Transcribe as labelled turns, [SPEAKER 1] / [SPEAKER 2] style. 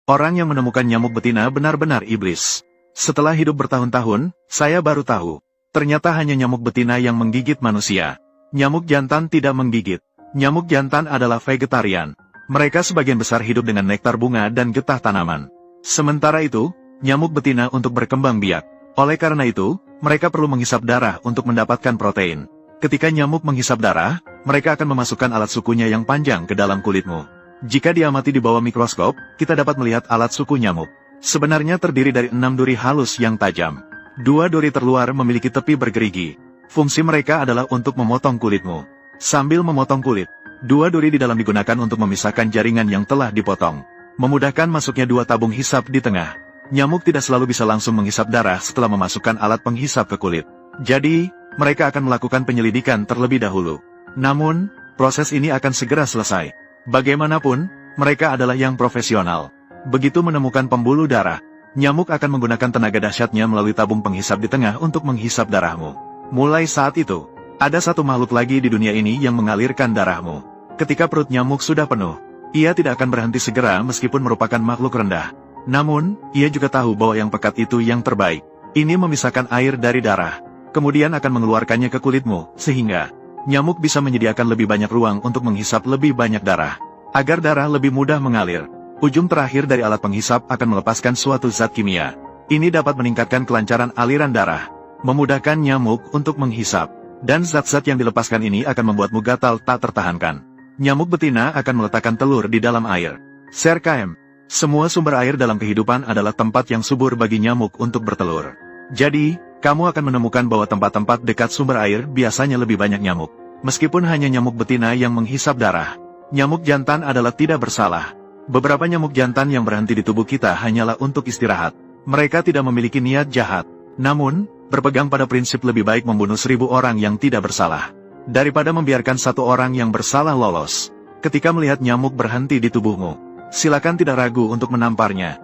[SPEAKER 1] Orang yang menemukan nyamuk betina benar-benar iblis. Setelah hidup bertahun-tahun, saya baru tahu. Ternyata hanya nyamuk betina yang menggigit manusia. Nyamuk jantan tidak menggigit. Nyamuk jantan adalah vegetarian. Mereka sebagian besar hidup dengan nektar bunga dan getah tanaman. Sementara itu, nyamuk betina untuk berkembang biak. Oleh karena itu, mereka perlu menghisap darah untuk mendapatkan protein. Ketika nyamuk menghisap darah, mereka akan memasukkan alat sukunya yang panjang ke dalam kulitmu. Jika diamati di bawah mikroskop, kita dapat melihat alat suku nyamuk. Sebenarnya terdiri dari 6 duri halus yang tajam. 2 duri terluar memiliki tepi bergerigi. Fungsi mereka adalah untuk memotong kulitmu. Sambil memotong kulit, 2 duri di dalam digunakan untuk memisahkan jaringan yang telah dipotong. Memudahkan masuknya 2 tabung hisap di tengah. Nyamuk tidak selalu bisa langsung menghisap darah setelah memasukkan alat penghisap ke kulit. Jadi, mereka akan melakukan penyelidikan terlebih dahulu. Namun, proses ini akan segera selesai. Bagaimanapun, mereka adalah yang profesional. Begitu menemukan pembuluh darah, nyamuk akan menggunakan tenaga dahsyatnya melalui tabung penghisap di tengah untuk menghisap darahmu. Mulai saat itu, ada satu makhluk lagi di dunia ini yang mengalirkan darahmu. Ketika perut nyamuk sudah penuh, ia tidak akan berhenti segera meskipun merupakan makhluk rendah. Namun, ia juga tahu bahwa yang pekat itu yang terbaik. Ini memisahkan air dari darah, kemudian akan mengeluarkannya ke kulitmu, sehingga nyamuk bisa menyediakan lebih banyak ruang untuk menghisap lebih banyak darah. Agar darah lebih mudah mengalir, ujung terakhir dari alat penghisap akan melepaskan suatu zat kimia. Ini dapat meningkatkan kelancaran aliran darah, memudahkan nyamuk untuk menghisap, dan zat-zat yang dilepaskan ini akan membuatmu gatal tak tertahankan. Nyamuk betina akan meletakkan telur di dalam air. Serkaem, semua sumber air dalam kehidupan adalah tempat yang subur bagi nyamuk untuk bertelur. Jadi, kamu akan menemukan bahwa tempat-tempat dekat sumber air biasanya lebih banyak nyamuk. Meskipun hanya nyamuk betina yang menghisap darah, nyamuk jantan adalah tidak bersalah. Beberapa nyamuk jantan yang berhenti di tubuh kita hanyalah untuk istirahat. Mereka tidak memiliki niat jahat. Namun, berpegang pada prinsip lebih baik membunuh 1000 orang yang tidak bersalah, daripada membiarkan 1 orang yang bersalah lolos. Ketika melihat nyamuk berhenti di tubuhmu, silakan tidak ragu untuk menamparnya.